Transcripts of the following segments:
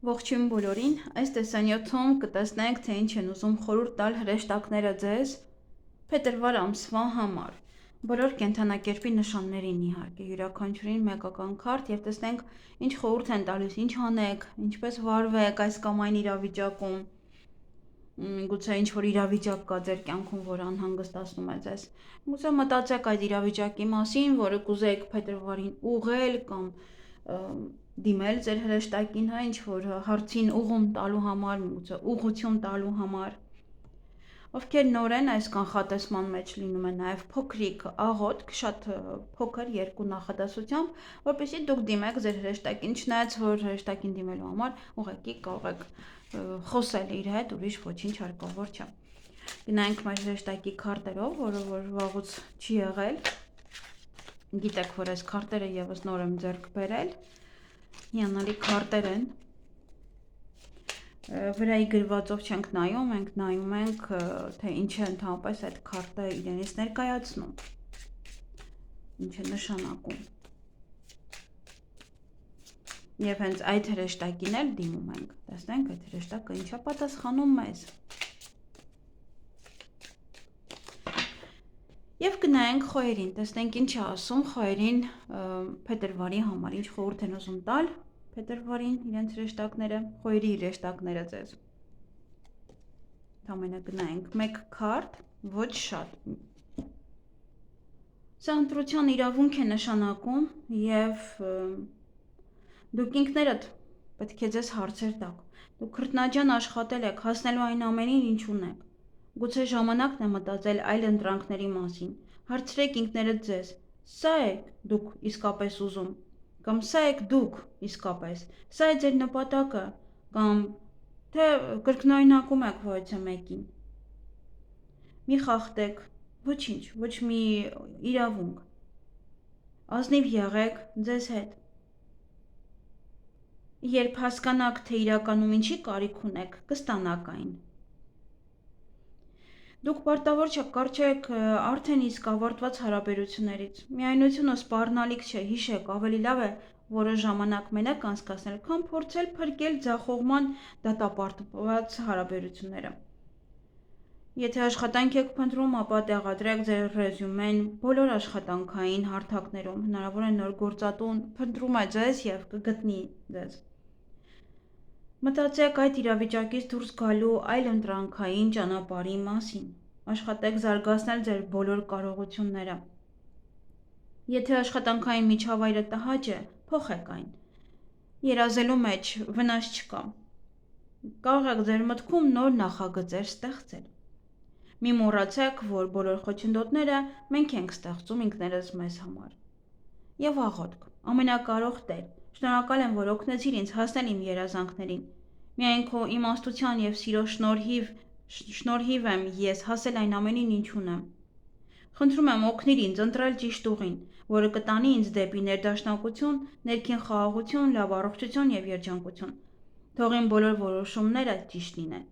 Ողջույն բոլորին, այս տեսանյութում կտեսնենք, թե ինչ են ուզում խորհուրդ տալ հրեշտակները ձեզ փետրվար ամսվա համար։ Բոլոր կենդանակերպի նշաններին իհարկե յուրաքանչյուրին մեկական քարտ եւ տեսնենք ինչ խորհուրդ են տալիս, ինչ անեք, ինչպես վարվեք այս կամ այն իրավիճակում։ Գուցե ինչ որ իրավիճակ կա ձեր կյանքում, որ անհանգստացնում է ձեզ։ Գուցե մտածեք այդ իրավիճակի մասին, որը կուզեիք փետրվարին ուղղել կամ դիմել ձեր հրեշտակին, ինչ որ հարցին ուղում տալու համար, գուցե ուղղություն տալու համար։ Ովքեր նոր են այս կանխատեսման մեջ լինում է նաև փոքրիկ աղոթք, շատ փոքր երկու նախադասությամբ, որպեսզի դուք դիմեք ձեր հրեշտակին, չնայած որ հրեշտակին դիմելու համար ուղղակի կարող եք խոսել իր հետ, ուրիշ ոչինչ հարկավոր չէ։ Գնանք մեր հրեշտակի քարտերով, որը որ վաղուց չի եղել։ Գիտեք, որ այս քարտերը եւս նոր եմ ձեռք բերել։ Հիանալի քարտեր են։ Վրայի գրվածով չենք նայում, մենք նայում ենք, թե ինչ է ընդհանրապես այդ քարտը իրենից ներկայացնում, ինչ է նշանակում։ Եվ հենց այդ հրեշտակին էլ դիմում ենք, տեսնենք այդ հրեշտակը ինչա պատասխանում մեզ։ Եվ գնայենք խոյերին, տեսնենք ինչ է ասում խոյերին փետրվարի համար, ինչ խորհուրդ են ուզում տալ փետրվարին իրենց հրեշտակները, խոյերի հրեշտակները ձեզ։ Ամենը գնայենք մեկ քարտ, ոչ շատ։ Սա ընտրության իրավունք է նշանակում եւ դուք ինքներդ պետք է ձեզ հարցեր տաք։ Դուք քրտնաջան աշխատել եք, հասնելու այն ամենին, ինչ ունեք։ Գուցե ժամանակն է մտածել այլ ընտրանքների մասին։ Հարցրեք ինքներդ ձեզ. սա է դուք իսկապես ուզում, կամ սա եք դուք իսկապես, սա է ձեր նպատակը, կամ թե կրկնօրինակում եք ոչ մեկին։ Մի խախտեք, ոչինչ, ոչ մի իրավունք։ Ազնիվ եղեք ձեզ հետ։ Երբ հասկանաք, թե իրականում ինչի կարիք ունեք, կստանաք այն։ Դուք պարտավոր չեք արդեն իսկ ավարտված հարաբերություններից։ Միայնությունը սպառնալիք չէ, հիշեք, ավելի լավ է որը ժամանակ մենակ անցկացնել, քան փորձել փրկել ձախողման դատապարտված հարաբերությունները։ Եթե աշխատանք եք փնտրում, ապա տեղադրեք ձեր ռեզյումեն բոլոր աշխատանքային հարթակներում, հնարավոր է նոր գործատուն փնտրում է ձեզ եւ կգտնի ձեզ։ Մտածեք այդ իրավիճակից դուրս գալու այլ ընտրանքային ճանապարհի մասին։ Աշխատեք զարգացնել ձեր բոլոր կարողությունները։ Եթե աշխատանքային միջավայրը տհաճ է, փոխեք այն։ Երազելու մեջ վնաս չկա։ Կարող եք ձեր մտքում նոր նախագծեր ստեղծել։ Մի մոռացեք, որ բոլոր խոչընդոտները մենք ենք ստեղծում ինքներս մեզ համար։ Եվ աղոթք, ամենակարող Տեր, շնորհակալ եմ, որ օգնեցիր ինձ հասնել իմ երազանքներին։ Միայն քո իմաստության եւ սիրո շնորհիվ եմ ես հասել այն ամենին, ինչ ունեմ։ Խնդրում եմ օգնիր ինձ ընտրել ճիշտ ուղին, որը կտանի ինձ դեպի ներդաշնակություն, ներքին խաղաղություն, լավ առողջություն եւ երջանկություն։ Թող իմ բոլոր որոշումները ճիշտ լինեն։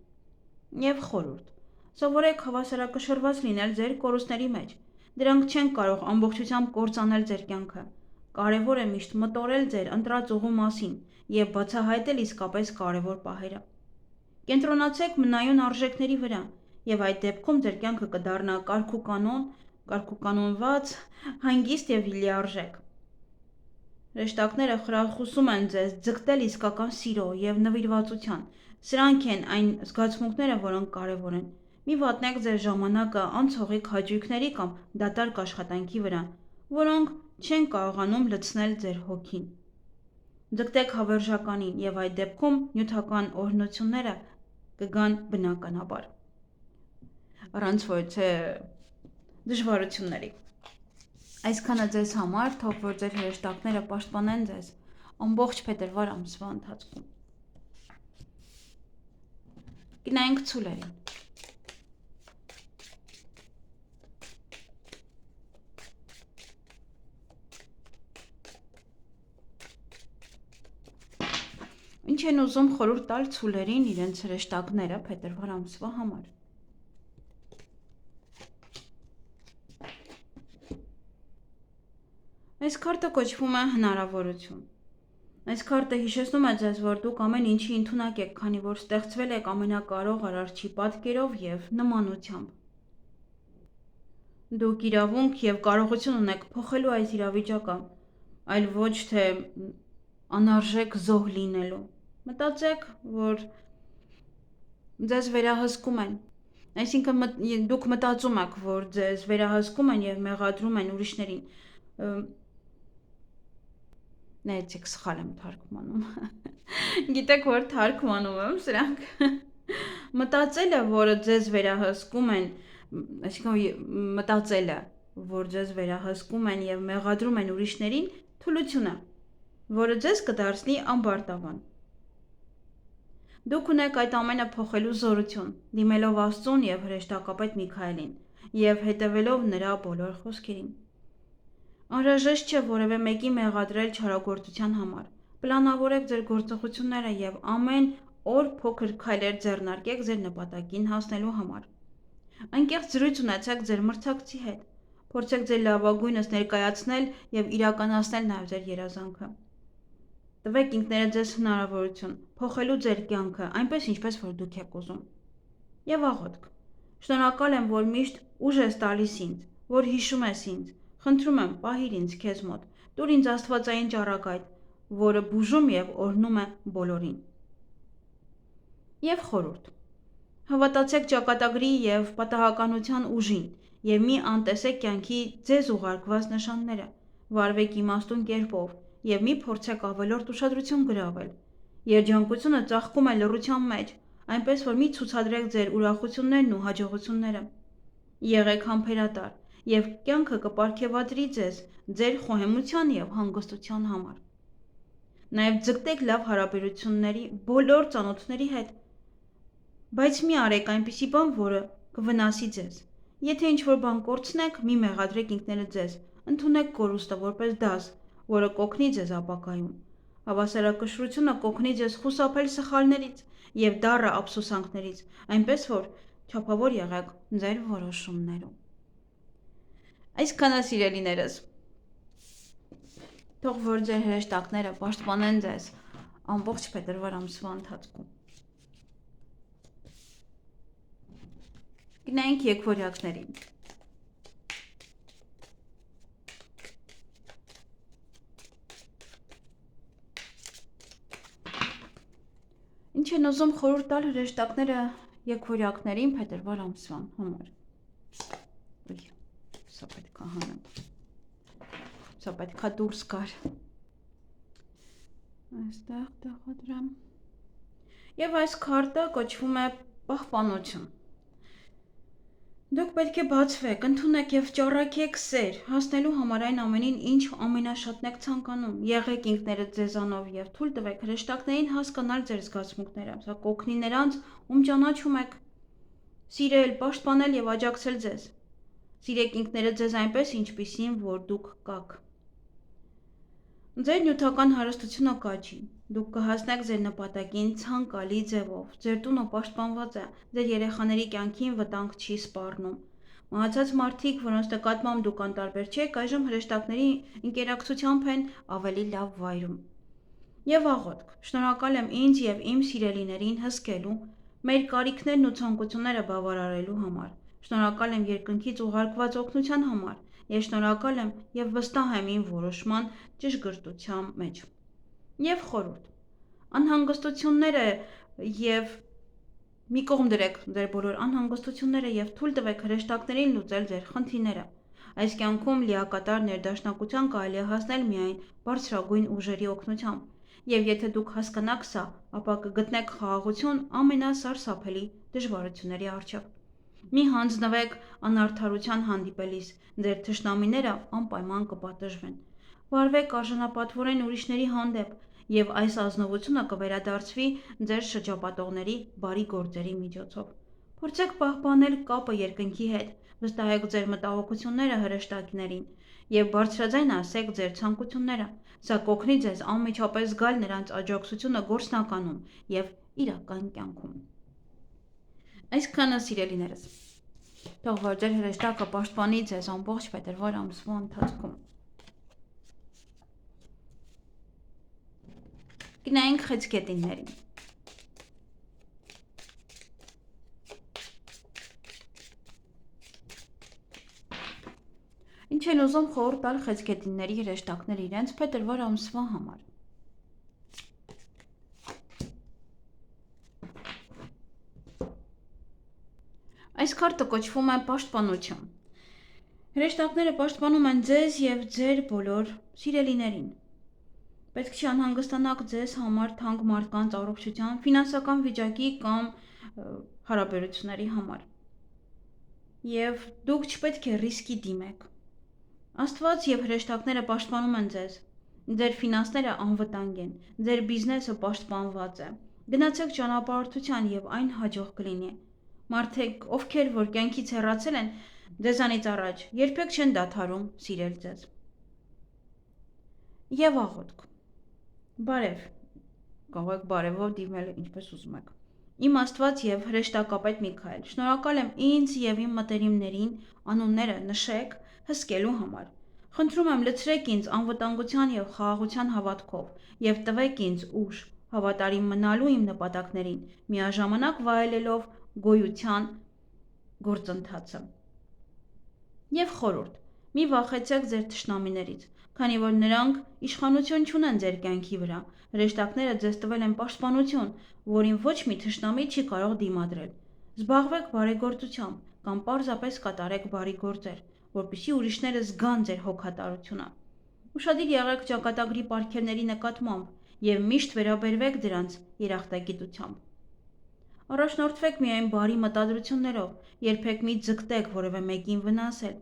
Եվ խորհուրդ. սովորեք հավասարակշռված լինել ձեր կորուստների մեջ։ Դրանք չեն կարող ամբողջությամբ կործանել ձեր կյանքը։ Կարևոր է միշտ մտորել ձեր ընտրած ուղու մասին եւ բացահայտել իսկապես կարևոր պահերը։ Կենտրոնացեք մնայուն արժեքների վրա եւ այդ դեպքում ձեր կյանքը կդառնա կարգուկանոնված, հանգիստ եւ լիարժեք։ Հրեշտակները խրախուսում են ձեզ ձգտել իսկական սիրո եւ նվիրվածության։ Սրանք են այն զգացմունքները, որոնք կարևոր են։ Մի վատնեք ձեր ժամանակը անցողիկ հաճույքների կամ դատարկ աշխատանքի վրա, որոնք չեն կարողանում լցնել ձեր հոգին։ Ձգտեք հավերժականին եւ այդ դեպքում նյութական օրհնությունները կգան բնականաբար։ Առանց ոչ դժվարությունների։ Այսքանը ձեզ համար, թող որ ձեր հրեշտակները պաշտպանեն ձեզ ամբողջ փետրվար ամսվա ընթացքում։ Գնայինք ցուլերին։ Ինչ են ուզում խորհուրդ տալ ցուլերին իրենց հրեշտակները փետրվար ամսվա համար։ Այս քարտը կոչվում է հնարավորություն։ Այս քարտը հիշեցնում է ձեզ, որ դուք ամեն ինչի ընդունակ եք, քանի որ ստեղծվել եք ամենակարող Արարչի պատկերով եւ նմանությամբ։ Դուք իրավունք եւ կարողություն ունեք փոխելու այս իրավիճակը, այլ ոչ թե անարժեք զոհ լինելու։ Մտածեք, որ ձեզ վերահսկում են։ Այսինքն դուք մտածում եք, որ ձեզ վերահսկում են եւ մեղադրում են ուրիշներին։ Նայեցեք, սխալ եմ թարգմանում։ Գիտեք, որ թարգմանում եմ սրանք։ Մտածելը, որը ձեզ վերահսկում են, այսինքն մտածելը, որ ձեզ վերահսկում են եւ մեղադրում են ուրիշներին, թուլություն է, որը ձեզ կդարձնի ամբարտավան։ Դուք ունեք այդ ամենը փոխելու զորություն, դիմելով Աստծուն եւ հրեշտակապետ Միքայելին եւ հետևելով նրա բոլոր խոսքերին։ Անհրաժեշտ չէ որևէ մեկի մեղադրել չարագործության համար։ Պլանավորեք ձեր գործողությունները եւ ամեն օր փոքր քայլեր ձեռնարկեք ձեր նպատակին հասնելու համար։ Անկեղծ զրույց ունեցեք ձեր մրցակցի հետ։ Փորձեք ձեր լավագույնս ներկայացնել եւ իրականացնել նաեւ ձեր երազանքը։ Տվեք ինքներդ ձեզ հնարավորություն փոխելու ձեր կյանքը այնպես, ինչպես որ դուք եք ուզում։ Եվ աղոթք։ Շնորհակալ եմ, որ միշտ ուժ ես տալիս ինձ, որ հիշում ես ինձ։ Խնդրում եմ, պահիր ինձ քեզ մոտ, տուր ինձ աստվածային ճառագայթ, որը բուժում եւ օրհնում է բոլորին։ Եվ խորհուրդ. Հավատացեք ճակատագրի եւ պատահականության ուժին եւ մի անտեսեք կյանքի ձեզ ուղարկված նշանները, վարվեք իմաստուն կերպով եւ մի փորձեք ավելորդ ուշադրություն գրավել։ Երջանկությունը ծաղկում է լռության մեջ, այնպես որ մի ցուցադրեք ձեր ուրախություններն ու հաջողությունները։ Եղեք համբերատար եւ կյանքը կպարգևատրի ձեզ ձեր խոհեմության եւ հանգստության համար։ Նաեւ ձգտեք լավ հարաբերությունների բոլոր ծանոթների հետ, բայց մի արեք այնպիսի բան, որը կվնասի ձեզ։ Եթե ինչ-որ բան կորցնեք, մի մեղադրեք ինքներդ ձեզ, ընդունեք կորուստը որպես դաս, որը կօգնի ձեզ ապագայում։ Հավասարակշռությունը կօգնի ձեզ խուսափել սխալներից եւ դառը ափսոսանքներից, այնպես որ չափավոր եղեք ձեր որոշումներում։ Այսքանը սիրելիներս, թող որ ձեր հրեշտակները պաշտպանեն ձեզ ամբողջ փետրվար ամսվա ընթացքում։ Գնայինք եկվորյակներին։ Ինչ են ուզում խորհուրդ տալ հրեշտակները եկվորյակներին փետրվար ամսվան համար։ Սա պետք է հանեմ։ Սա պետք է դուրս գար։ Այստեղ տեղադրեմ։ Եվ այս քարտը կոչվում է պահպանություն։ Դուք պետք է բացվեք, ընդունեք եւ ճառագեք սեր, հասնելու համար այն ամենին, ինչ ամենաշատն եք ցանկանում։ Եղեք ինքներդ ձեզանով եւ թույլ տվեք հրեշտակներին հասկանալ ձեր զգացմունքները։ Սա կօգնի նրանց, ում ճանաչում եք, սիրել, պաշտպանել եւ աջակցել ձեզ։ Սիրեք ինքներդ ձեզ այնպես, ինչպիսին որ դուք կաք։ Ձեր նյութական հարստությունը կաչի։ Դուք կհասնեք ձեր նպատակին ցանկալի ձևով։ Ձեր տունը պաշտպանված է, ձեր երեխաների կյանքին վտանգ չի սպառնում։ Մահացած մարդիկ, որոնց նկատմամբ դուք անտարբեր չեք, այժմ հրեշտակների ինտերակցիությամբ են ավելի լավ վայրում։ Եվ աղոթք. շնորհակալ եմ ինձ եւ իմ սիրելիներին հսկելու, մեր կարիքներն ու ցանկությունները բավարարելու համար։ Շնորհակալ եմ երկնքից ուղարկված օգնության համար։ Ես շնորհակալ եմ եւ վստահ եմ իմ որոշման ճշգրտության մեջ։ Եվ խորհուրդ. անհանգստությունները եւ մի կողմ դրեք ձեր բոլոր անհանգստությունները եւ թույլ տվեք հրեշտակներին լուծել ձեր խնդիրները։ Այս կյանքում լիակատար ներդաշնակության կարելի է հասնել միայն բարձրագույն ուժերի օգնությամբ։ Եվ եթե դուք հասկանաք սա, ապա կգտնեք խաղաղություն ամենասարսափելի դժվարությունների առջև։ Մի հանձնվեք անարդարության հանդիպելիս, ձեր թշնամիները անպայման կպատժվեն։ Վարվեք արժանապատվորեն ուրիշների հանդեպ եւ այս ազնվությունը կվերադարձվի ձեր շրջապատողների բարի գործերի միջոցով։ Փորձեք պահպանել կապը երկնքի հետ, վստահեք ձեր մտահոգությունները հրեշտակներին եւ բարձրաձայն ասեք ձեր ցանկությունները։ Սա կօգնի ձեզ անմիջապես զգալ նրանց աջակցությունը գործնականում եւ իրական կյանքում։ Այսքանը սիրելիներս, թող որ ձեր հրեշտակը պաշտպանի ձեզ ամբողջ փետրվար ամսվա ընթացքում։ Գնայինք խեցգետիններին։ Ինչ են ուզում խորհուրդ տալ խեցգետինների հրեշտակները իրենց փետրվար ամսվա համար։ Այս քարտը կոչվում է պաշտպանություն։ Հրեշտակները պաշտպանում են ձեզ և ձեր բոլոր սիրելիներին։ Պետք չի անհանգստանաք ձեզ համար թանկ մարդկանց առողջության, ֆինանսական վիճակի կամ հարաբերությունների համար։ Եվ դուք չպետք է ռիսկի դիմեք։ Աստված և հրեշտակները պաշտպանում են ձեզ։ Ձեր ֆինանսները անվտանգ են, ձեր բիզնեսը պաշտպանված է։ Գնացեք ճանապարհորդության և այն հաջող կլինի։ Մարդիկ, ովքեր որ կյանքից հեռացել են ձեզանից առաջ, երբեք չեն դադարում սիրել ձեզ։ Եվ աղոթք։ Բարև։ Կարող եք բարևով դիմել ինչպես ուզում եք։ Իմ Աստված և հրեշտակապետ Միքայել, շնորհակալ եմ ինձ և իմ մտերիմներին անունները նշեք հսկելու համար։ Խնդրում եմ լցրեք ինձ անվտանգության և խաղաղության հավատքով և տվեք ինձ ուժ հավատարիմ մնալու իմ նպատակներին, միաժամանակ վայելելով գոյության գործընթացը։ Եվ խորհուրդ. մի վախեցեք ձեր թշնամիներից, քանի որ նրանք իշխանություն չունեն ձեր կյանքի վրա։ Հրեշտակները ձեզ տվել են պաշտպանություն, որին ոչ մի թշնամի չի կարող դիմադրել։ Զբաղվեք բարեգործությամբ կամ պարզապես կատարեք բարի գործեր, որպեսզի ուրիշները զգան ձեր հոգատարությունը։ Ուշադիր եղեք ճակատագրի պարգևների նկատմամբ և միշտ վերաբերվեք դրանց երախտագիտությամբ։ Առաջնորդվեք միայն բարի մտադրություններով, երբեք մի ձգտեք որևէ մեկին վնասել։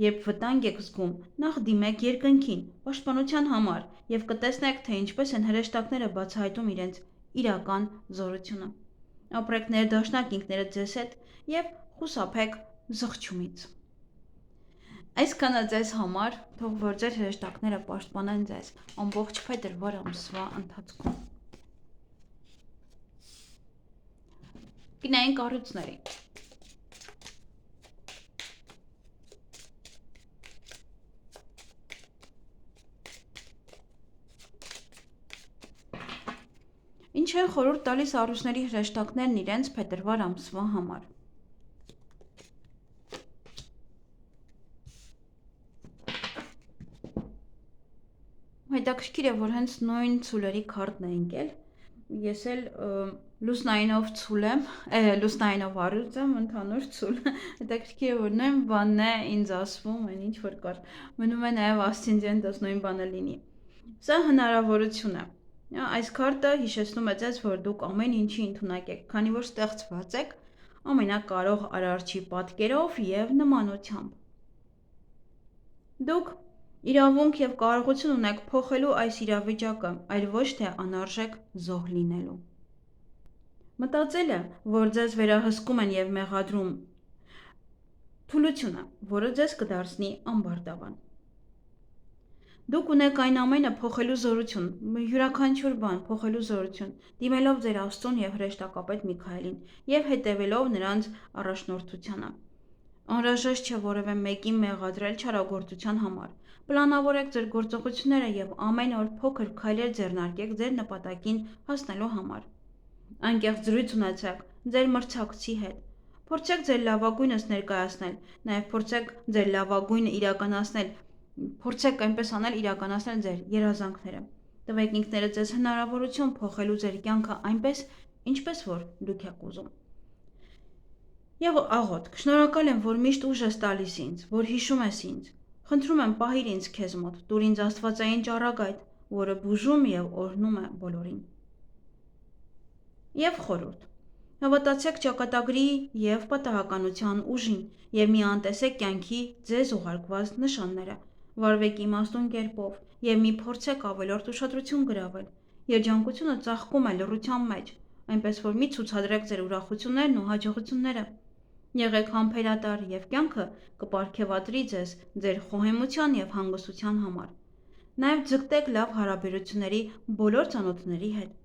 Երբ վտանգ եք զգում, նախ դիմեք երկնքին պաշտպանության համար և կտեսնեք, թե ինչպես են հրեշտակները բացահայտում իրենց իրական զորությունը։ Ապրեք ներդաշնակ ինքներդ ձեզ հետ և խուսափեք զղջումից։ Այսքանը ձեզ համար, թող որ ձեր հրեշտակները պաշտպանեն ձեզ ամբողջ փետրվար ամսվա ընթացքում։ Գնային կառույցների։ Ինչ են խորհուրդ տալիս առուսների հրեշտակներն իրենց փետրվար ամսվա համար։ Հետաքրքիր է, որ հենց նույն ցուլերի քարտն է ընկել։ Ես էլ լուսնայինով ցուլ եմ, լուսնայինով առյուծ եմ, ընդհանուր ցուլ։ Հետաքրքիր է, որ նույն բանն է ինձ ասվում, այն ինչ որ կար։ Մնում է նաև ասցենդենտս նույն բանը լինի։ Սա հնարավորություն է։ Այս քարտը հիշեցնում է ձեզ, որ դուք ամեն ինչի ընդունակ եք, քանի որ ստեղծված եք ամենակարող Արարչի պատկերով և նմանությամբ։ Դուք իրավունք և կարողություն ունեք փոխելու այս իրավիճակը, այլ ոչ թե անարժեք զոհ լինելու։ Մտածելը, որ ձեզ վերահսկում են և մեղադրում, թուլությունը, որը ձեզ կդարձնի ամբարտավան։ Դուք ունեք այն ամենը փոխելու զորություն, յուրաքանչյուր բան փոխելու զորություն, դիմելով ձեր Աստծուն և հրեշտակապետ Միքայելին և հետևելով նրանց առաջնորդությանը։ Անհրաժեշտ չէ որևէ մեկին մեղադրել չարագործության համար։ Պլանավորեք ձեր գործողությունները և ամեն օր փոքր քայլեր ձեռնարկեք ձեր նպատակին հասնելու համար։ Անկեղծ զրույց ունեցեք ձեր մրցակցի հետ։ Փորձեք ձեր լավագույնս ներկայացնել, նաև փորձեք ձեր լավագույնը իրականացնել, փորձեք այնպես անել իրականացնել ձեր երազանքները։ Տվեք ինքներդ ձեզ հնարավորություն փոխելու ձեր կյանքը այնպես, ինչպես որ դուք եք ուզում։ Եվ աղոթք, շնորհակալ եմ, որ միշտ ուժ ես տալիս ինձ, որ հիշում ես ինձ։ Խնդրում եմ պահիր ինձ քեզ մոտ, տուր ինձ աստվածային ճառագայթ, որը բուժում և օրհնում է բոլորին։ Եվ խորհուրդ. հավատացեք ճակատագրի և պատահականության ուժին և մի անտեսեք կյանքի ձեզ ուղարկված նշանները, վարվեք իմաստուն կերպով և մի փորձեք ավելորդ ուշադրություն գրավել։ Երջանկությունը ծաղկում է լռության մեջ, այնպես որ մի ցուցադրեք ձեր ուրախություններն ու հաջողությունները։ Եղեք համբերատար և կյանքը կպարգևատրի ձեզ ձեր խոհեմության և հանգստության համար։ Նաև ձգտեք լավ հարաբերությունների բոլոր ծանոթների հետ։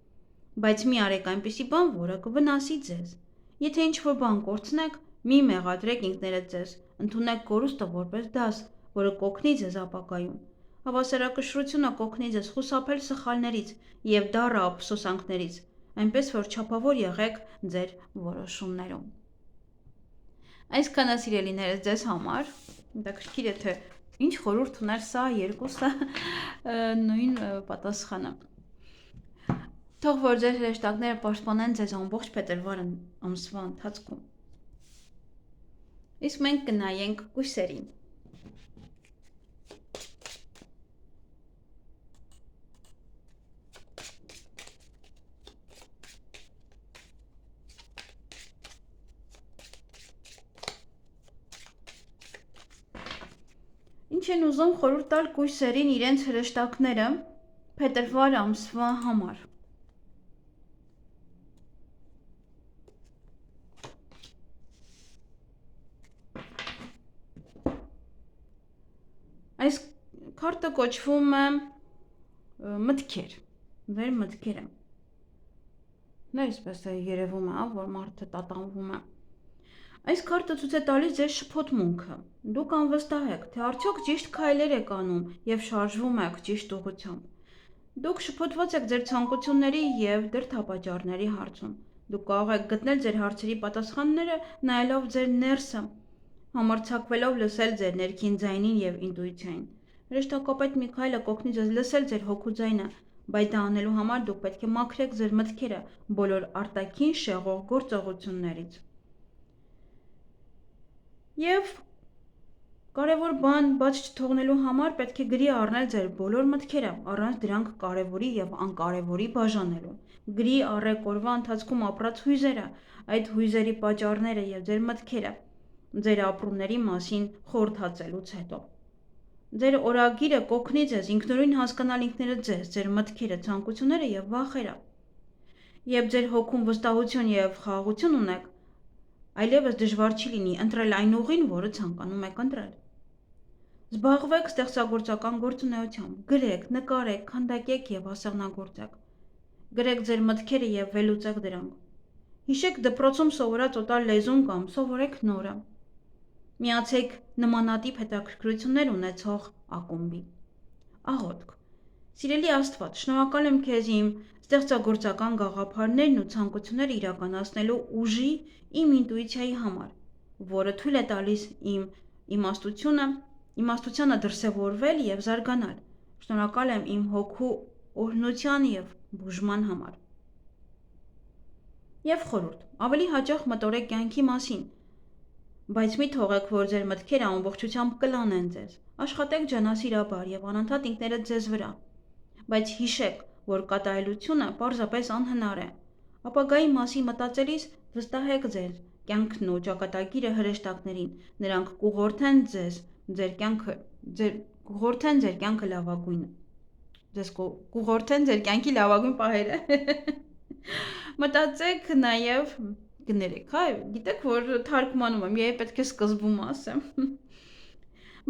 Բայց մի արեք այնպիսի բան, որը կվնասի ձեզ։ Եթե ինչ-որ բան կորցնեք, մի մեղադրեք ինքներդ ձեզ, ընդունեք կորուստը որպես դաս, որը կօգնի ձեզ ապագայում։ Հավասարակշռությունը կօգնի ձեզ խուսափել սխալներից և դառը ափսոսանքներից, այնպես որ չափավոր եղեք ձեր որոշումներում։ Այսքանը սիրելիներս ձեզ համար, հետաքրքիր է թե ինչ խորհուրդ ուներ սա երկուսը նույն պատասխանը։ Թող որ ձեր հրեշտակները պաշտպանեն ձեզ ամբողջ փետրվար ամսվա ընթացքում։ Իսկ մենք կնայենք կույսերին։ Ինչ են ուզում խորհուրդ տալ կույսերին իրենց հրեշտակները փետրվար ամսվա համար։ Այս քարտը կոչվում է մտքեր, ձեր մտքերը։ Այսպես է երևում է, որ մարդը տատանվում է։ Այս քարտը ցույց է տալիս ձեր շփոթմունքը։ Դուք անվստահ եք, թե արդյոք ճիշտ քայլեր եք անում և շարժվում եք ճիշտ ուղղությամբ։ Դուք շփոթված եք ձեր ցանկությունների և դրդապատճառների հարցում։ Դուք կարող եք գտնել ձեր հարցերի պատասխանները նայելով ձեր ներսը, համարձակվելով լսել ձեր ներքին ձայնին և ինտուիցիային։ Հրեշտակապետ Միքայելը կօգնի ձեզ լսել ձեր հոգու ձայնը, բայց դա անելու համար դուք պետք է մաքրեք ձեր մտքերը բոլոր արտաքին շեղող գործողություններից։ Եվ կարևոր բան բաց չթողնելու համար պետք է գրի առնել ձեր բոլոր մտքերը, առանց դրանք կարևորի և անկարևորի բաժանելու։ Գրի առեք օրվա ընթացքում ապրած հույզերը, այդ հույզերի պատճառները և ձեր մտքերը, ձեր ապրումների մասին խորհրդածելուց հետո։ Ձեր օրագիրը կօգնի ձեզ ինքնուրույն հասկանալ ինքներդ ձեզ, ձեր մտքերը, ցանկությունները և վախերը։ Երբ ձեր հոգում վստահություն և խաղաղություն ունեք, այլևս դժվար չի լինի ընտրել այն ուղին, որը ցանկանում եք ընտրել։ Զբաղվեք ստեղծագործական գործունեությամբ, գրեք, նկարեք, քանդակեք և ասեղնագործեք։ Գրեք ձեր մտքերը և վերլուծեք դրանք։ Հիշեք դպրոցում սովորած օտար լեզուն կամ սովորեք նորը։ Միացեք նմանատիպ հետաքրքրություններ ունեցող ակումբի։ Աղոթք։ Սիրելի Աստված, շնորհակալ եմ քեզ իմ ստեղծագործական գաղափարներն ու ցանկությունները իրականացնելու ուժի, իմ ինտուիցիայի համար, որը թույլ է տալիս իմ իմաստությանը դրսևորվել և զարգանալ։ Շնորհակալ եմ իմ հոգու օրհնության և բուժման համար։ Եվ խորհուրդ. ավելի հաճախ մտորեք կյանքի մասին, բայց մի թողեք, որ ձեր մտքերը ամբողջությամբ կլանեն ձեզ։ Աշխատեք ջանասիրաբար և անընդհատ ինքներդ ձեզ վրա, բայց հիշեք, որ կատարելությունը պարզապես անհնար է։ Ապագայի մասին մտածելիս վստահեք ձեր կյանքն ու ճակատագիրը հրեշտակներին, նրանք կուղղորդեն ձեր կյանքը լավագույնը։ Կուղղորդեն ձեր կյանքի լավագույն պահերը։ Մտածեք նաև կներեք, գիտեք, որ թարգմանում եմ, երբ պետք է սկզբում ասեմ։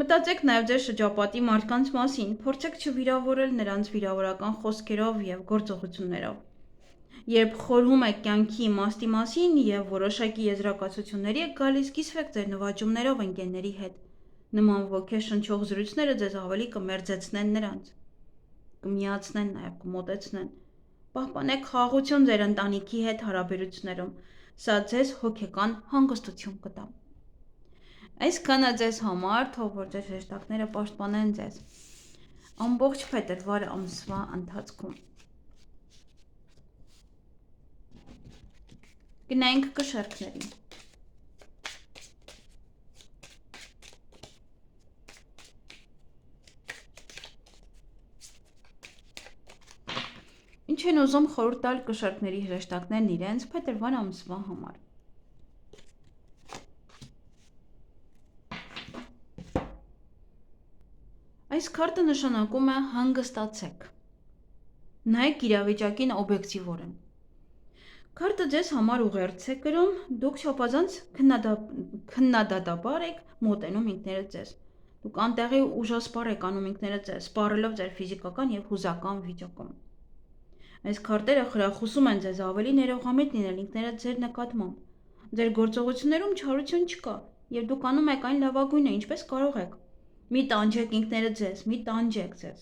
Մտածեք նաև ձեր շրջապատի մարդկանց մասին, փորձեք չվիրավորել նրանց վիրավորական խոսքերով և գործողություններով։ Երբ խորհում եք կյանքի իմաստի մասին և որոշակի եզրակացությունների եք գալիս, կիսվեք ձեր նվաճումներով ընկերների հետ։ Նման ոգեշնչող զրույցները ձեզ ավելի կմերձեցնեն նրանց, կմիացնեն նաև, կմոտեցնեն։ Պահպանեք խաղաղություն ձեր ընտանիքի հետ հարաբերություններում, սա ձեզ հոգեկան հանգստություն կտա։ Այսքանը ձեզ համար, թող որ ձեր հրեշտակները պաշտպանեն ձեզ ամբողջ փետրվար ամսվա ընթացքում։ Գնայինք կշեռքներին։ Ինչ են ուզում խորհուրդ տալ կշեռքների հրեշտակներն իրենց փետրվար ամսվա համար։ Այս քարտը նշանակում է հանգստացեք։ Նայեք իրավիճակին օբյեկտիվորեն։ Քարտը ձեզ համար ուղերձ է կրում, դուք չափազանց քննադատաբար եք մոտենում ինքներդ ձեզ։ Դուք անտեղի ուժասպառ եք անում ինքներդ ձեզ, սպառելով ձեր ֆիզիկական և հուզական վիճակում։ Այս քարտերը խրախուսում են ձեզ ավելի ներողամիտ լինել ինքներդ ձեր նկատմամբ։ Ձեր գործողություններում չարություն չկա, և դուք անում եք այն լավագույնը, ինչպես կարող եք։ Մի տանջեք ինքներդ ձեզ, մի տանջեք ձեզ։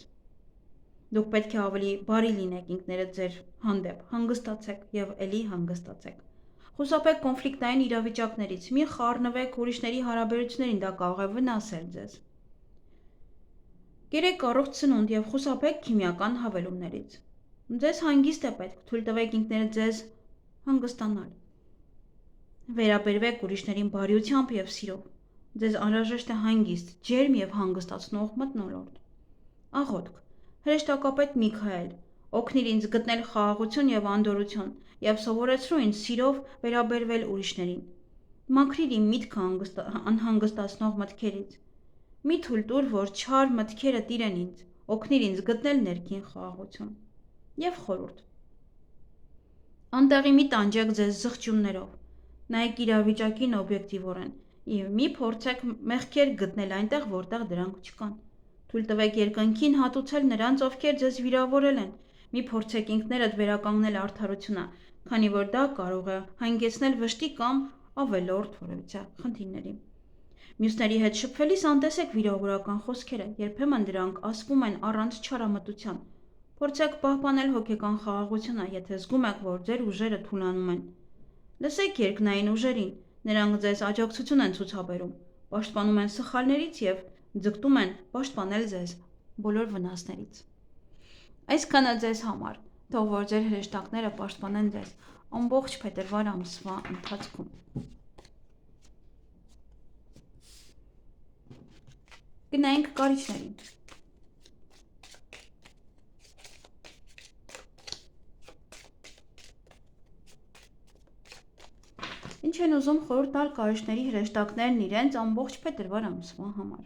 Դուք պետք է ավելի բարի լինեք ինքներդ ձեր հանդեպ, հանգստացեք եւ ելի հանգստացեք։ Խուսափեք կոնֆլիկտային իրավիճակներից, մի խառնվեք ուրիշների հարաբերություններին, դա կարող է վնասել ձեզ։ Կերեք առողջ սնունդ եւ խուսափեք քիմիական հավելումներից։ Ձեզ հանգիստ է պետք, թույլ տվեք ինքներդ ձեզ հանգստանալ։ Վերաբերվեք ուրիշներին բարիությամբ եւ սիրով։ Ձեզ անհրաժեշտ է հանգիստ, ջերմ եւ հանգստացնող մթնոլորտ։ Աղոթք։ Հրեշտակապետ Միքայել, օգնիր ինձ գտնել խաղաղություն եւ անդորրություն եւ սովորեցրու ինձ սիրով վերաբերվել ուրիշներին։ Մաքրիր իմ միտքը անհանգստացնող մտքերից։ Մի թույլ տուր, որ չար մտքերը տիրեն ինձ, օգնիր ինձ գտնել ներքին խաղաղություն։ Եվ խորհուրդ։ Անտեղի մի տանջեք ձեզ զղջումներով։ Նայեք իրավիճակին օբյեկտիվորեն եւ մի փորձեք մեղքեր գտնել այնտեղ, որտեղ դրանք չկան։ Թույլ տվեք երկնքին հատուցել նրանց, ովքեր ձեզ վիրավորել են։ Մի փորձեք ինքներդ վերականգնել արդարությունը, քանի որ դա կարող է հանգեցնել վշտի կամ ավելորդ որևիցե խնդիրների։ Մյուսների հետ շփվելիս անտեսեք վիրավորական խոսքերը, երբեմն դրանք ասվում են առանց չարամտության։ Փորձեք պահպանել հոգեկան խաղաղությունը, եթե զգում եք, որ ձեր ուժերը թուլանում են։ Լսեք երկնային ուժերին, նրանք ձեզ աջակցություն են ցուցաբերում, պաշտպանում են սխալներից եւ ձգտում են պաշտպանել ձեզ բոլոր վնասներից։ Այսքանը ձեզ համար, թող որ ձեր հրեշտակները պաշտպանեն ձեզ ամբողջ փետրվար ամսվա ընթացքում։ Գնայինք կարիճներին։ Ինչ են ուզում խորհուրդ տալ կարիճների հրեշտակներն իրենց ամբողջ փետրվար ամսվա համար։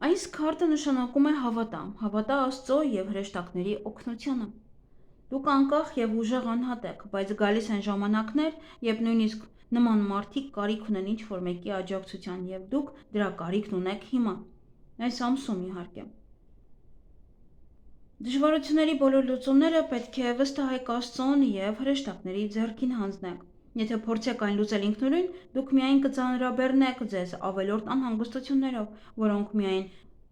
Այս քարտը նշանակում է հավատա Աստծո եւ հրեշտակների օգնությանը։ Դուք անկախ եւ ուժեղ անհատ եք, բայց գալիս են ժամանակներ, երբ նույնիսկ նման մարդիկ կարիք ունեն ինչ-որ մեկի աջակցության եւ դուք դրա կարիքն ունեք հիմա։ Այս ամսում իհարկե։ Դժվարությունների բոլոր լուծումները պետք է վստահեք Աստծուն եւ հրեշտակների ձեռքին հանձնեք։ Եթե փորձեք այն լուծել ինքնուրույն, դուք միայն կծանրաբեռնեք ձեզ ավելորդ անհանգստություններով, որոնք միայն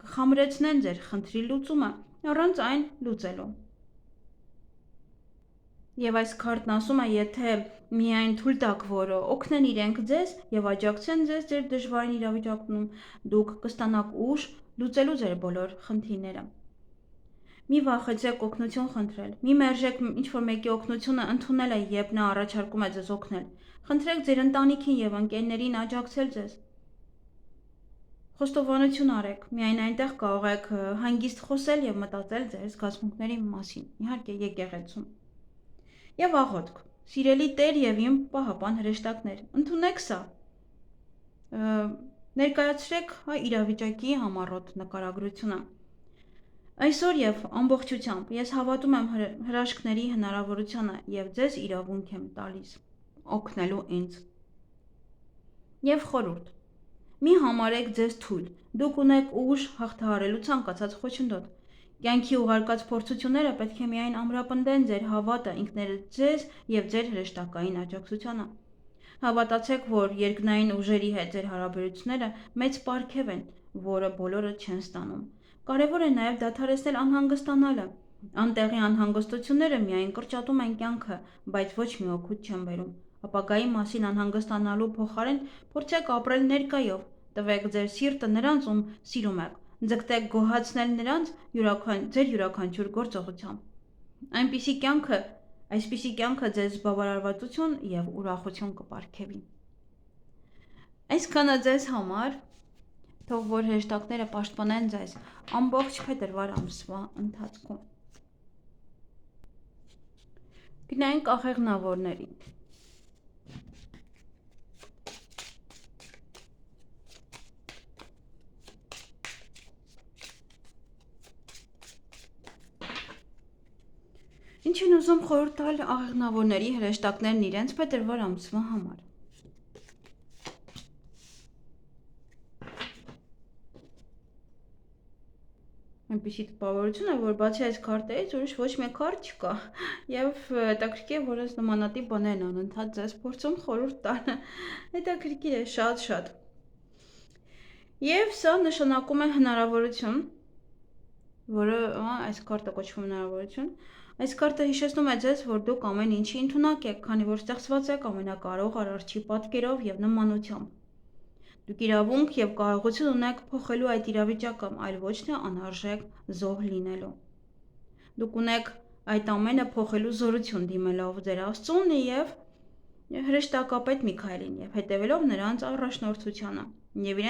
կխամրեցնեն ձեր խնդրի լուծումը, առանց այն լուծելու։ Եվ այս քարտն ասում է, եթե միայն թույլ տաք, որ օգնեն իրենք ձեզ եւ աջակցեն ձեզ ձեր դժվարին իրավիճակում, դուք կստանաք ուժ լուծելու ձեր բոլոր խնդիրները։ Մի վախեցեք օգնություն խնդրել։ Մի մերժեք ինչ-որ մեկի օգնությունը ընդունելը, երբ նա առաջարկում է ձեզ օգնել։ Խնդրեք ձեր ընտանիքին եւ ընկերներին աջակցել ձեզ։ Խոստովանություն արեք։ Միայն այնտեղ կարող եք հանգիստ խոսել եւ մտածել ձեր զգացմունքների մասին։ Իհարկե, եկեղեցում։ Եվ աղոթք։ Սիրելի Տեր եւ իմ պահապան հրեշտակներ, ընդունեք սա։ Ներկայացրեք իրավիճակի համառոտ նկարագրությունը։ Այսօր եւ ամբողջությամբ ես հավատում եմ հրաշքների հնարավորությանը եւ ձեզ իրավունք եմ տալիս օգնելու ինձ։ Եվ խորհուրդ. մի համարեք ձեզ թույլ, դուք ունեք ուժ հաղթահարելու ցանկացած խոչընդոտ։ Կյանքի ուղարկած փորձությունները պետք է միայն ամրապնդեն ձեր հավատը ինքներդ ձեզ եւ ձեր հրեշտակային աջակցությանը։ Հավատացեք, որ երկնային ուժերի հետ ձեր հարաբերությունները մեծ պարգև են, որը բոլորը չեն ստանում։ Կարևոր է նաև դադարեցնել անհանգստանալը։ Անտեղի անհանգստությունները միայն կրճատում են կյանքը, բայց ոչ մի օգուտ չեն բերում։ Ապագայի մասին անհանգստանալու փոխարեն փորձեք ապրել ներկայով, տվեք ձեր սիրտը նրանց, ում սիրում եք, ձգտեք գոհացնել նրանց ձեր յուրաքանչյուր գործողությամբ։ Այսպիսի կյանքը ձեզ բավարարվածություն եւ ուրախություն կպարգևի։ Այսքանը ձեզ համար, թող որ հրեշտակները պաշտպանեն ձեզ ամբողջ փետրվար ամսվա ընթացքում։ Գնայինք աղեղնավորներին։ Ինչ են ուզում խորհուրդ տալ աղեղնավորների հրեշտակներն իրենց փետրվար ամսվա համար։ այնպիսի տպավորություն է, որ բացի այս քարտերից ուրիշ ոչ մի քարտ չկա։ Եվ հետաքրքիր է, որ այս նմանատիպ բաներն անընդհատ ձեզ փորձում խորհուրդ տան։ Հետաքրքիր է, շատ։ Եվ սա նշանակում է հնարավորություն, որը այս քարտը կոչվում հնարավորություն։ Այս քարտը հիշեցնում է ձեզ, որ դուք ամեն ինչի ընդունակ եք, քանի որ ստեղծված եք ամենակարող Արարչի պատկերով եւ նմանությամբ։ Դուք իրավունք եւ կարողություն ունեք փոխելու այդ իրավիճակը, այլ ոչ թե անարժեք զոհ լինելու։ Դուք ունեք այդ ամենը փոխելու զորություն դիմելով ձեր Աստծուն եւ հրեշտակապետ Միքայելին եւ հետեւելով նրանց առաջնորդությանը եւ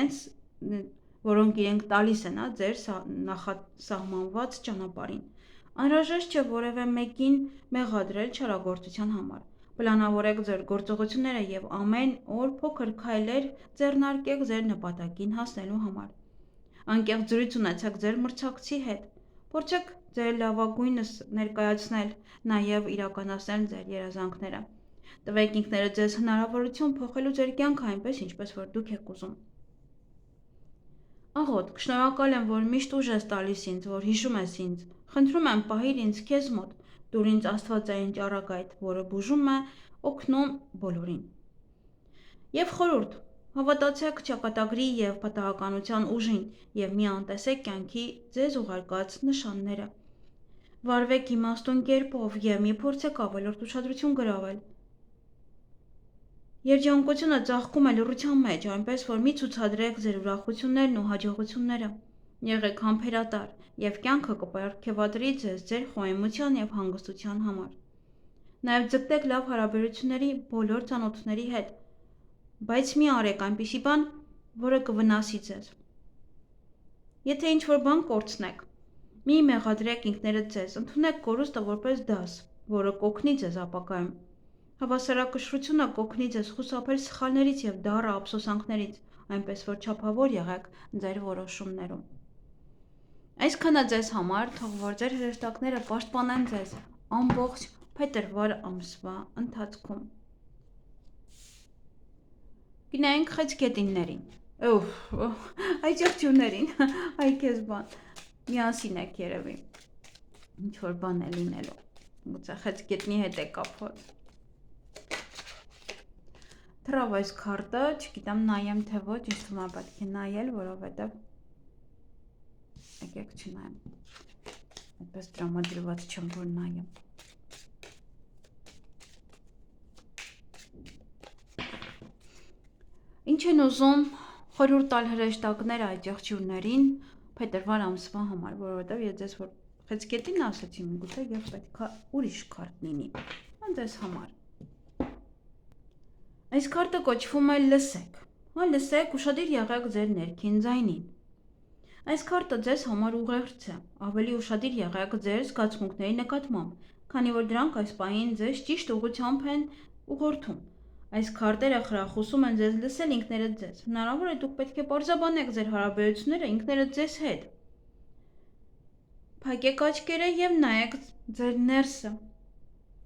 որոնք իրենք տալիս են ձեր նախասահմանված ճանապարհին։ Անհրաժեշտ չէ որևէ մեկին մեղադրել չարագործության համար։ Պլանավորեք ձեր գործողությունները եւ ամեն օր փոքր քայլեր ձեռնարկեք ձեր նպատակին հասնելու համար։ Անկեղծ զրույց ունեցեք ձեր մրցակցի հետ։ Փորձեք ձեր լավագույնս ներկայացնել, նաեւ իրականացնել ձեր երազանքները։ Տվեք ինքներդ ձեզ հնարավորություն փոխելու ձեր կյանքը այնպես, ինչպես որ դուք եք ուզում։ Աղոթք, շնորհակալ եմ, որ միշտ ուժ ես տալիս ինձ, որ հիշում ես ինձ։ Խնդրում եմ պահիր ինձ քեզ մոտ, տուր ինձ աստվածային ճառագայթ, որը բուժում է, օգնում բոլորին։ Եվ խորհուրդ, հավատացեք ճակատագրի եւ պատահականության ուժին եւ մի անտեսեք կյանքի ձեզ ուղարկած նշանները։ Վարվեք իմաստուն կերպով եւ մի փորձեք ավելորդ ուշադրություն գրավել։ Երջանկությունը ծաղկում է լռության մեջ, այնպես որ մի ցուցադրեք ձեր ուրախություններն ու հաջողությունները։ Եղեք համբերատար եւ կյանքը կպարգևատրի ձեզ ձեր խոհեմության եւ հանգստության համար։ Նաեւ ձգտեք լավ հարաբերությունների բոլոր ծանոթների հետ, բայց մի արեք այնպիսի բան, որը կվնասի ձեզ։ Եթե ինչ-որ բան կորցնեք, մի մեղադրեք ինքներդ ձեզ, ընդունեք կորուստը որպես դաս, որը կօգնի ձեզ ապագայում։ Հավասարակշռությունը կօգնի ձեզ խուսափել սխալներից եւ դառը ափսոսանքներից, այնպես որ չափավոր եղեք ձեր որոշումներում։ Այսքանը ձեզ համար, թող որ ձեր հրեշտակները պաշտպանեն ձեզ ամբողջ փետրվար ամսվա ընթացքում։ Գնայինք խեցգետիններին։ Այդ եղջյուրներին, այ քեզ բան։ Միասին եք երևի։ Ինչ որ բան է լինելու։ Գուցե խեցգետնի հետ է կապված։ Թրավ այս քարտը, չգիտեմ նայեմ թե ոչ, ինձ թվում է պետք է նայել, որովհետև եկեք չնայեմ։ Այդպես տրամադրված չեմ, որ նայեմ։ Ինչ են ուզում խորհուրդ տալ հրեշտակները այդ եղջյուրներին փետրվար ամսվա համար, որովհետև ես ձեզ որ խեցգետին ասացի, միգուցե եւ պետքա ուրիշ քարտ լինի։ Ձեզ համար։ Այս քարտը կոչվում է լսեք։ Լսեք, ուշադիր եղեք ձեր ներքին ձայնին։ Այս քարտը ձեզ համար ուղերձ է, ավելի ուշադիր եղեք ձեր զգացմունքների նկատմամբ, քանի որ դրանք այս պահին ձեզ ճիշտ ուղղությամբ են ուղղորդում։ Այս քարտերը խրախուսում են ձեզ լսել ինքներդ ձեզ։ Հնարավոր է դուք պետք է պարզաբանեք ձեր հարաբերությունները ինքներդ ձեզ հետ։ Փակեք աչքերը եւ նայեք ձեր ներսը։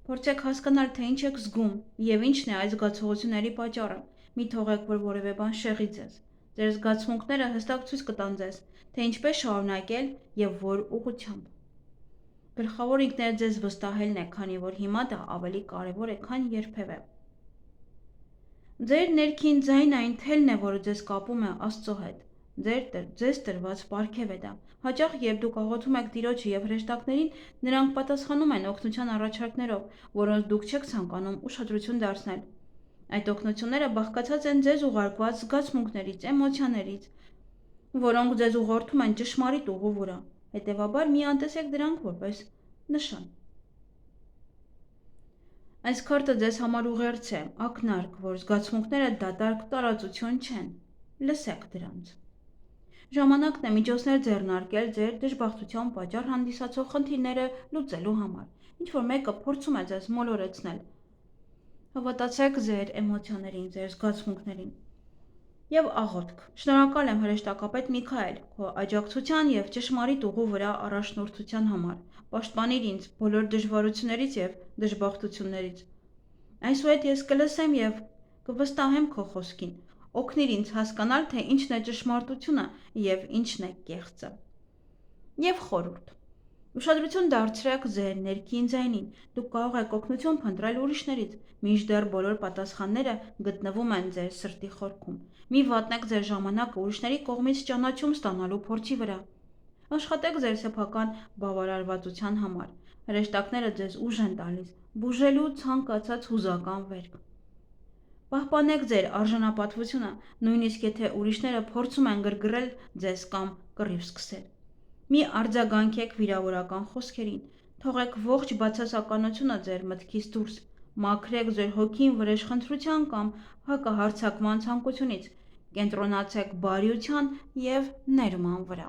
Փորձեք հասկանալ, թե ինչ եք զգում եւ ինչն է այս զգացողությունների պատճառը։ Մի թողեք, որ որևէ բան շեղի ձեզ։ Ձեր զգացմունքները հստակ ցույց կտան ձեզ, թե ինչպես շարունակել եւ որ ուղղությամբ։ Գլխավոր ինքներդ ձեզ վստահելն է, քանի որ հիմա դա ավելի կարեւոր է, քան երբևէ։ Ձեր ներքին ձայնը այն թելն է, որը ձեզ կապում է Աստծո հետ։ Ձեզ տրված պարգև է դա։ Հաճախ երբ դուք աղոթում եք Տիրոջը եւ հրեշտակներին, նրանք պատասխանում են օգնության առաջարկներով, որոնց դուք չեք ցանկանում ուշադրություն դարձնել։ Այդ օգնությունները բաղկացած են ձեզ ուղարկված զգացմունքներից, էմոցիաներից, որոնք ձեզ ուղղորդում են ճշմարիտ ուղու վրա։ Հետևաբար մի անտեսեք դրանք որպես նշան։ Այս քարտը ձեզ համար ուղերձ է, ակնարկ, որ զգացմունքները դատարկ տարածություն չեն։ Լսեք դրանց։ Ժամանակն է միջոցներ ձեռնարկել ձեր դժբախտության պատճառ հանդիսացող խնդիրները լուծելու համար։ Ինչ որ մեկը փորձում է ձեզ մոլորեցնել։ Հավատացեք ձեր էմոցիաներին, ձեր զգացմունքներին։ Եվ աղոթք։ Շնորհակալ եմ հրեշտակապետ Միքայել, քո աջակցության եւ ճշմարիտ ուղու վրա առաջնորդության համար։ Պաշտպանիր ինձ բոլոր դժվարություններից եւ դժբախտություններից։ Այսուհետ ես կլսեմ եւ կվստահեմ քո խոսքին։ Օգնիր ինձ հասկանալ, թե ինչն է ճշմարտությունը եւ ինչն է կեղծը։ Եվ խորհուրդ. Ուշադրություն դարձրեք ձեր ներքին ձայնին, դուք կարող եք օգնություն փնտրել ուրիշներից, մինչդեռ բոլոր պատասխանները գտնվում են ձեր սրտի խորքում։ Մի վատնեք ձեր ժամանակը ուրիշների կողմից ճանաչում ստանալու փորձի վրա։ Աշխատեք ձեր սեփական բավարարվածության համար։ Հրեշտակները ձեզ ուժ են տալիս, բուժելու ցանկացած հուզական վերք։ Պահպանեք ձեր արժանապատվությունը, նույնիսկ եթե ուրիշները փորձում են գրգռել ձեզ կամ կռիվ սկսել։ Մի արձագանքեք վիրավորական խոսքերին, թողեք ողջ բացասականությունը ձեր մտքից դուրս, մաքրեք ձեր հոգին վրեժխնդրության կամ հակահարձակման ցանկությունից, կենտրոնացեք բարիության և ներման վրա։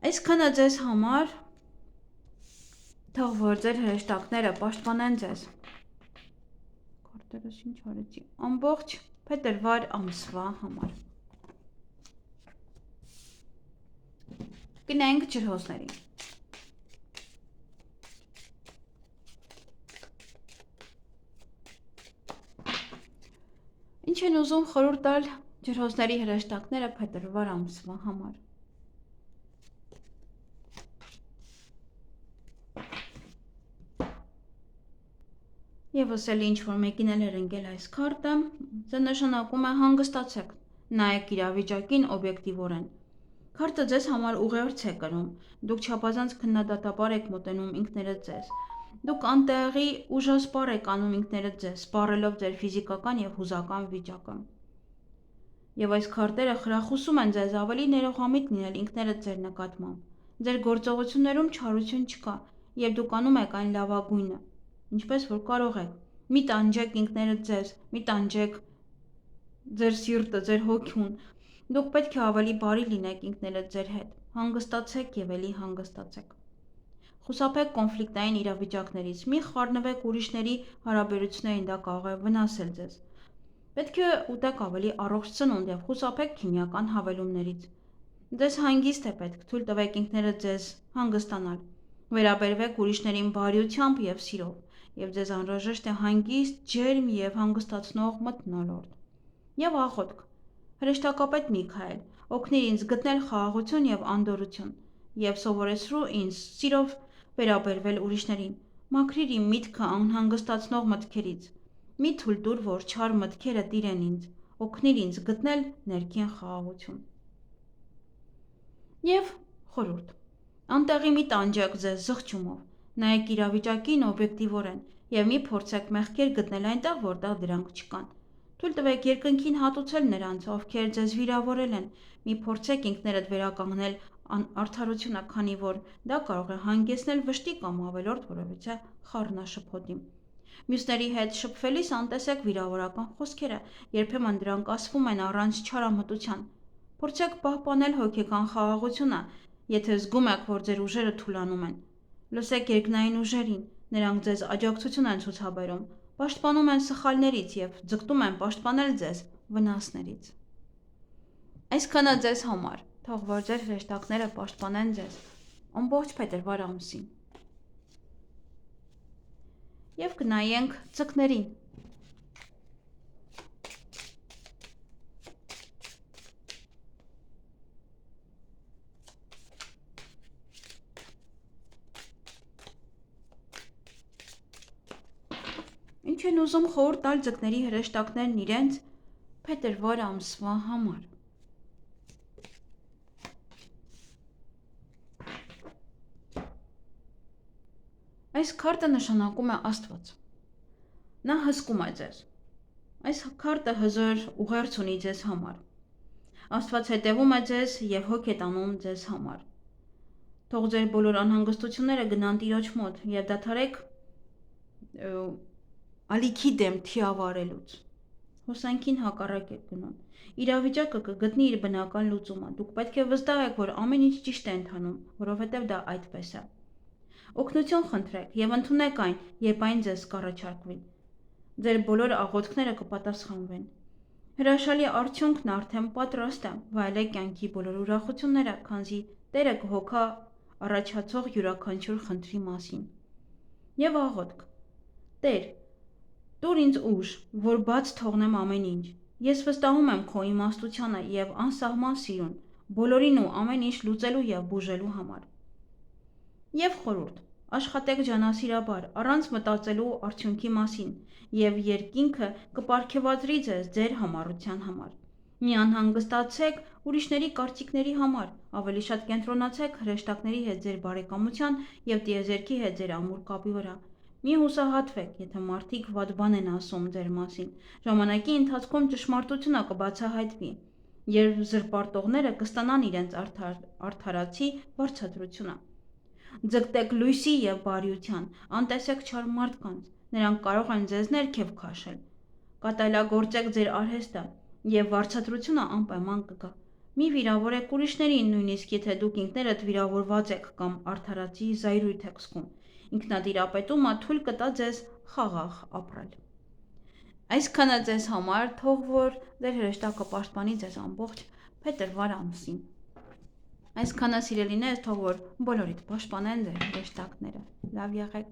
Այսքանը ձեզ համար, թող որ ձեր հրեշտակները պաշտպանեն ձեզ։ Քարտերս ինչ արեցի, ամբողջ փետրվար ամսվա համար։ Գնանք ջրհոսներին։ Ինչ են ուզում խորհուրդ տալ ջրհոսների հրեշտակները փետրվար ամսվա համար։ Եվս էլ ինչ-որ մեկին էլ էր ընկել այս քարտը, դա նշանակում է հանգստացեք, նայեք իրավիճակին օբյեկտիվորեն։ Քարտը ձեզ համար ուղերձ է կրում, դուք չափազանց քննադատաբար եք մոտենում ինքներդ ձեզ, դուք անտեղի ուժասպառ եք անում ինքներդ ձեզ, սպառելով ձեր ֆիզիկական և հուզական վիճակը։ Եվ այս քարտերը խրախուսում են ձեզ ավելի ներողամիտ լինել ինքներդ ձեր նկատմամբ, ձեր գործողություններում չարություն չկա, և դուք անում եք այն լավագույնը, ինչպես որ կարող եք, մի տանջեք ինքներդ ձեզ, մի տանջեք ձեր սիրտը, ձեր հոգուն, դուք պետք է ավելի բարի լինեք ինքներդ ձեր հետ, հանգստացեք և էլի հանգստացեք։ Խուսափեք կոնֆլիկտային իրավիճակներից, մի խառնվեք ուրիշների հարաբերություններին, դա կարող է վնասել ձեզ։ Պետք է ուտեք ավելի առողջ սնունդ և խուսափեք քիմիական հավելումներից։ Ձեզ հանգիստ է պետք, թույլ տվեք ինքներդ ձեզ հանգստանալ, վերաբերվեք ուրիշներին բարիությամբ և սիրով, և ձեզ անհրաժեշտ է հանգիստ, ջերմ և հանգստացնող մթնոլորտ։ Եվ աղոթք. Հրեշտակապետ Միքայել, օգնիր ինձ գտնել խաղաղություն և անդորրություն, և սովորեցրու ինձ սիրով վերաբերվել ուրիշներին, մաքրիր իմ միտքը անհանգստացնող մտքերից, մի թույլ տուր, որ չար մտքերը տիրեն ինձ, օգնիր ինձ գտնել ներքին խաղաղություն։ Եվ խորհուրդ. անտեղի մի տանջեք ձեզ զղջումով, նայեք իրավիճակին օբյեկտիվորեն և մի փորձեք մեղքեր գտնել այնտեղ, որտեղ դրանք չկան։ Թույլ տվեք երկնքին հատուցել նրանց, ովքեր ձեզ վիրավորել են, մի փորձեք ինքներդ վերականգնել արդարությունը, քանի որ դա կարող է հանգեցնել վշտի կամ ավելորդ որևիցե խառնաշփոթի։ Մյուսների հետ շփվելիս անտեսեք վիրավորական խոսքերը, երբեմն դրանք ասվում են առանց չարամտության։ Փորձեք պահպանել հոգեկան խաղաղությունը, եթե զգում եք, որ ձեր ուժերը թուլանում են։ Լսեք երկնային ուժերին, նրանք ձեզ աջակցություն են ցուցաբերում, պաշտպանում են սխալներից և ձգտում են պաշտպանել ձեզ վնասներից։ Այսքանը ձեզ համար, թող որ ձեր հրեշտակները պաշտպանեն ձեզ ամբողջ փետրվար ամսին։ Եվ կնայենք ձկներին։ Ինչ են ուզում խորհուրդ տալ ձկների հրեշտակներն իրենց փետրվար ամսվա համար։ Այս քարտը նշանակում է Աստված։ Նա հսկում է ձեզ։ Այս քարտը հզոր ուղերձ ունի ձեզ համար։ Աստված հետևում է ձեզ և հոգ է տանում ձեզ համար։ Թող ձեր բոլոր անհանգստությունները գնան Տիրոջ մոտ և դադարեք ալիքի դեմ թիավարելուց։ Հոսանքին հակառակ եք գնում։ Իրավիճակը կգտնի իր բնական լուծումը։ Դուք պետք է վստահ եք, որ ամեն ինչ ճիշտ է ընթանում, որովհետև դա այդպես է։ Օգնություն խնդրեք և ընդունեք այն, երբ այն ձեզ կառաջարկվի։ Ձեր բոլոր աղոթքները կպատասխանվեն։ Հրաշալի արդյունքն արդեն պատրաստ է։ Վայելեք կյանքի բոլոր ուրախությունները, քանզի Տերը կհոգա առաջացող յուրաքանչյուր խնդրի մասին։ Եվ աղոթք. Տեր, տուր ինձ ուժ, որ բաց թողնեմ ամեն ինչ։ Ես վստահում եմ քո իմաստությանը և անսահման սիրուն, բոլորին ու ամեն ինչ լուծելու և բուժելու համար։ Եվ խորհուրդ. աշխատեք ջանասիրաբար, առանց մտածելու արդյունքի մասին, և երկինքը կպարգևատրի ձեզ ձեր համառության համար։ Մի անհանգստացեք ուրիշների կարծիքների համար, ավելի շատ կենտրոնացեք հրեշտակների հետ ձեր բարեկամության և տիեզերքի հետ ձեր ամուր կապի վրա։ Մի հուսահատվեք, եթե մարդիկ վատ բան են ասում ձեր մասին, ժամանակի ընթացքում ճշմարտությունը կբացահայտվի, երբ զրպարտողները կստանան իրենց արդարացի վարձատրությունը։ Ձգտեք լույսի և բարիության, անտեսեք չար մարդկանց, նրանք կարող են ձեզ ներքև քաշել։ Կատարելագործեք ձեր արհեստը, և վարձատրությունը անպայման կգա։ Մի վիրավորեք ուրիշներին, նույնիսկ եթե դուք ինքներդ վիրավորված եք կամ արդարացի զայրույթ եք զգում։ Ինքնատիրապետումը թույլ կտա ձեզ խաղաղ ապրել։ Այսքանը ձեզ համար, թող որ ձեր հրեշտակը պաշտպանի ձեզ ամբողջ փետրվար ամսին։ Այսքանը սիրելիներ, թող որ բոլորիդ պաշտպանեն ձեր հրեշտակները։ Լավ եղեք։